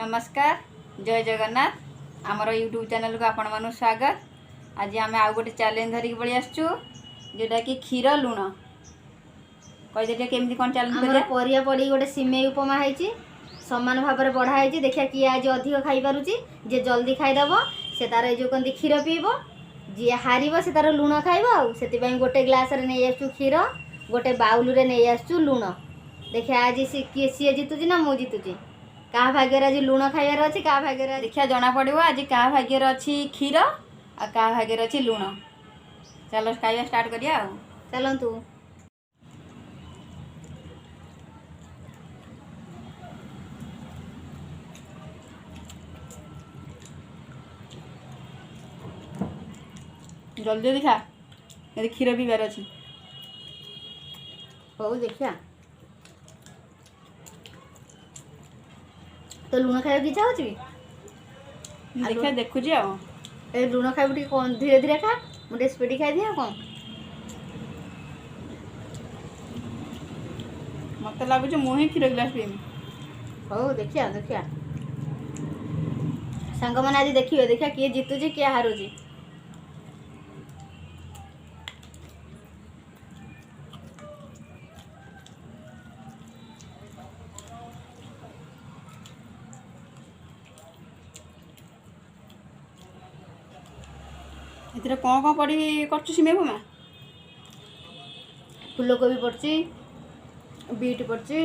नमस्कार जय जगन्नाथ आमर यूट्यूब चैनल को आपण मानु स्वागत। आज आम आउ गोटे चैलेंज धरिक पड़ी आसचु जोटा कि क्षीर लुण कहीदे केमती कौन चैलेंज हमर परिया पड़ी गोटे सिमेई उपमा है समान भाव में बढ़ा है। देखिए किए आज अधिक खाई पारुची जे जल्दी खाईदब से तार जो कहते क्षीर पीब जी हार से तार लुण खाइब आउ गोटे ग्लास रे नहीं आसचु क्षीर गोटे बाउल रे नहीं आसचु लुण। देखिए आज सी जीतुची ना मु जीतुची क्या भाग्य आज लुण खाइबार अच्छी क्या भाग्य देखिया जना पड़ो आज क्या भाग्य अच्छी क्षीर आ क्या भाग्य अच्छी लुण। चलो खाइबा स्टार्ट करिया चलतु। जल्दी जल्दी खा यदि क्षीर पीबार अच्छी हौ देखिया तो लुण खाइबा इच्छा होची देखिया देखुची ए लुण खाइबा टी कौन धीरे धीरे खा मुझे स्पीड खाई दिया कौन मत लगुच मुझे क्षीर गिलास पीमी। हौ देखिया देखिया सांग मैंने आज देखिए देखिया किए जीतुची किए हारुची। एथरे कौन कौन पड़ी करछु सिमे उपमा फूलकोबी पड़ची बीट पड़ची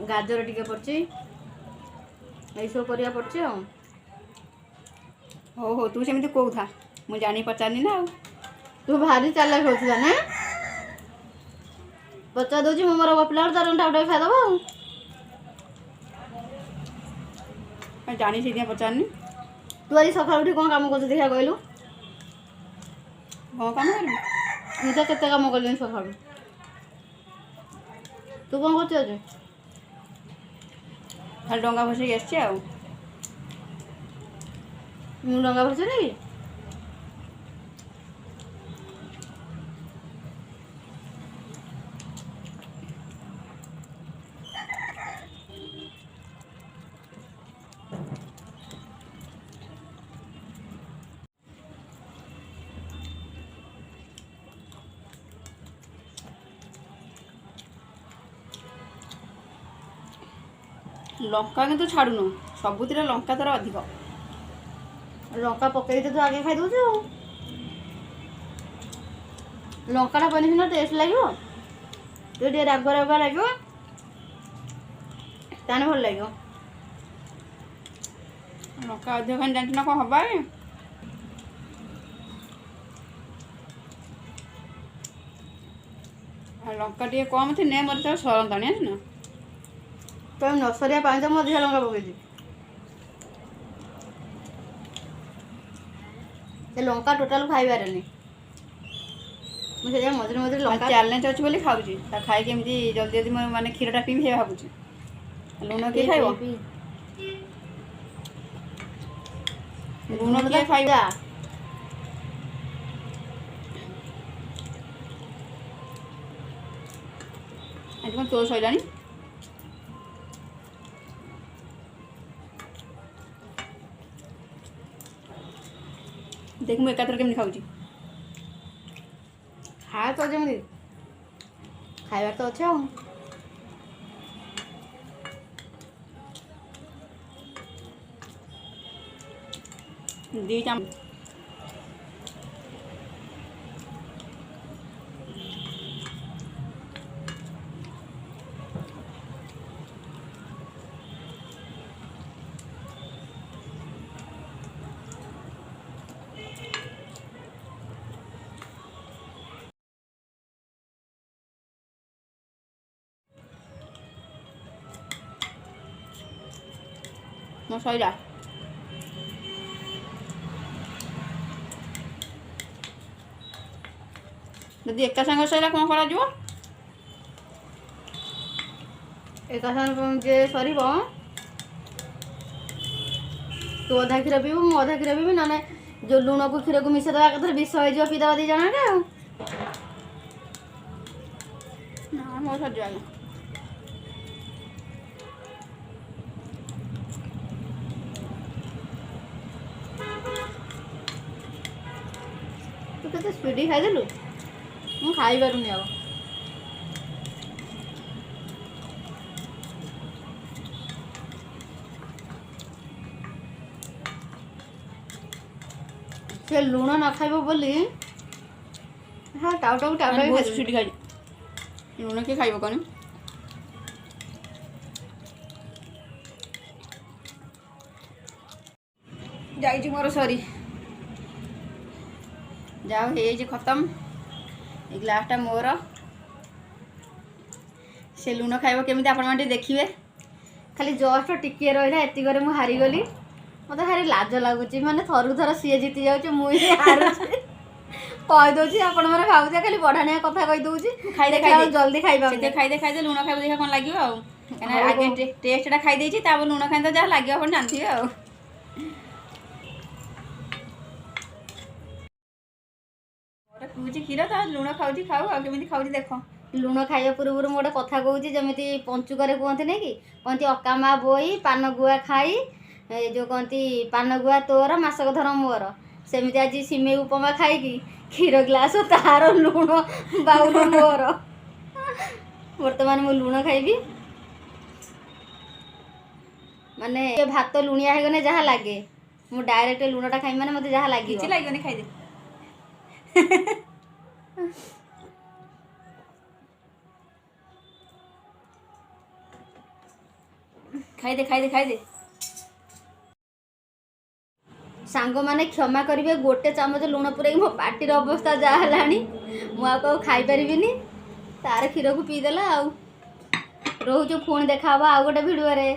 गाजर टिके पड़ची यही सब परिया पड़ची हो हो तू सेमती कहू था मु जानी पचारनी ना तू भारी चालाक होता ना पचा दूची मु मोर गपला तार उठा उठा खाइदब जानी से पचारनी। तू आज सकाल उठी कौन काम कर देखा कहलु कौन काम कर मुझे केते काम कर सकाल तू कौन कर खाली डंगा भसैक आसची आ मु डंगा भसे नहीं लंका कि छाड़ुनु सबुतिर लंका तर अधिक लंका पकई तो आगे खाई दूच लंका पहले सीना टेस्ट लगे तो राग राग लगे ताने भल लगे लंका अधिक खानी जानछु ना कौन हवा लंका टे कम थी ने मत सरंताणी ना तो नसरिया पानी तो अधिक लंका पकई लंका टोटाल खाइबार नहीं मुझे मझे मझे लंका चैलेंज अच्छी बोली खाऊची खाई केमती जल्दी जल्दी माने क्षीरटा पीबी हे भाबुची लुण किए खाइब लुण किए खाइब आज कौन तोर सैलानी देख मु एकाथर केमती खाऊची खा तो जमी खाइबार तो अच्छे दी चाम ମୋ ସଇଲା ଯଦି ଏକା ସାଙ୍ଗ ସଇଲା କ'ଣ କରାଯିବ एका जे सर तू अधा क्षीर पीबू मु अधा क्षीर पीबी ना जो लुण को क्षीर को मिसेदे कथा विष हो पीदे दी जन ना मो सर ତୁ କେତେ ସ୍ପିଡ଼ି ଖାଇଦେଲୁ, ମୁଁ ଖାଇପାରୁନି ଆଉ। ସେ ଲୁଣ ନ ଖାଇବ ବୋଲି ହଁ ଟାଉଟାକୁ ମାନେ ଟାଉଟା ବହୁତ ସ୍ପିଡ୍ ଖାଇଛି। ଲୁଣ କିଏ ଖାଇବ କନି? ଯାଇଛି ମୋର ସରି, ଯାଉ ହେଇଯାଇଛି ଖତମ। ଏ ଗ୍ଲାସଟା ମୋର। ସେ ଲୁଣ ଖାଇବ କେମିତି ଆପଣମାନେ ଟିକେ ଦେଖିବେ। ଖାଲି ଜଷ୍ଟ ଟିକିଏ ରହିଲା, ଏତିକରେ ମୁଁ ହାରିଗଲି। ମୋତେ ଭାରି ଲାଜ ଲାଗୁଛି, ମାନେ ଥରୁ ଥର ସିଏ ଜିତି ଯାଉଛି, ମୁଁ ହିଁ ହାରୁଛି। କହିଦେଉଛି ଆପଣମାନେ ଭାବୁଥିବେ ଖାଲି ବଢ଼ାଣିଆ କଥା କହିଦେଉଛି। ଖାଇଦେ ଦେଖିଲା ବେଳକୁ ଖାଇଦେ ଜଲ୍ଦି ଖାଇପାରୁନି। ସେଥିରେ ଖାଇଦେ ଲୁଣ ଖାଇବ ଦେଖିବା କ'ଣ ଲାଗିବ ଆଉ। କାହିଁକିନା ହଉ ଆଗେ ହଉ। ଟେଷ୍ଟଟା ଖାଇଦେଇଛି, ତାପରେ ଲୁଣ ଖାଇଲେ ତ ଯାହା ଲାଗିବ ଆପଣ ଜାଣିଥିବେ ଆଉ। ମୋର ପିଉଛି କ୍ଷୀର, ତା ଲୁଣ ଖାଉଛି, ଖାଉ ଆଉ କେମିତି ଖାଉଛି ଦେଖ। ଲୁଣ ଖାଇବା ପୂର୍ବରୁ ମୁଁ ଗୋଟେ କଥା କହୁଛି, ଯେମିତି ପଞ୍ଚୁକରେ କୁହନ୍ତିନି କି, କହନ୍ତି ଅକା ମା ବୋଇ ପାନ ଗୁଆ ଖାଇ, ଯେଉଁ କହନ୍ତି ପାନ ଗୁଆ ତୋର ମାସକ ଧର ମୋର। ସେମିତି ଆଜି ସିମେଇ ଉପମା ଖାଇକି କ୍ଷୀର ଗ୍ଲାସ ତାର ଲୁଣ ବାଉଲ ମୋର। ବର୍ତ୍ତମାନ ମୁଁ ଲୁଣ ଖାଇବି। ମାନେ ଭାତ ଲୁଣିଆ ହେଇଗଲେ ଯାହା ଲାଗେ, ମୁଁ ଡାଇରେକ୍ଟ ଲୁଣଟା ଖାଇବି ମାନେ ମୋତେ ଯାହା ଲାଗିବ। କିଛି ଲାଗିବନି, ଖାଇଦେ। ଖାଇଦେ ଖାଇଦେ ଖାଇଦେ। ସାଙ୍ଗମାନେ କ୍ଷମା କରିବେ, ଗୋଟେ ଚାମଚ ଲୁଣ ପୁରେଇକି ମୋ ପାଟିର ଅବସ୍ଥା ଯାହା ହେଲାଣି, ମୁଁ ଆଉ କାହାକୁ ଖାଇପାରିବିନି। ତାର କ୍ଷୀରକୁ ପିଇଦେଲା ଆଉ। ରହୁଛୁ, ପୁଣି ଦେଖାହବ ଆଉ ଗୋଟେ ଭିଡ଼ିଓରେ।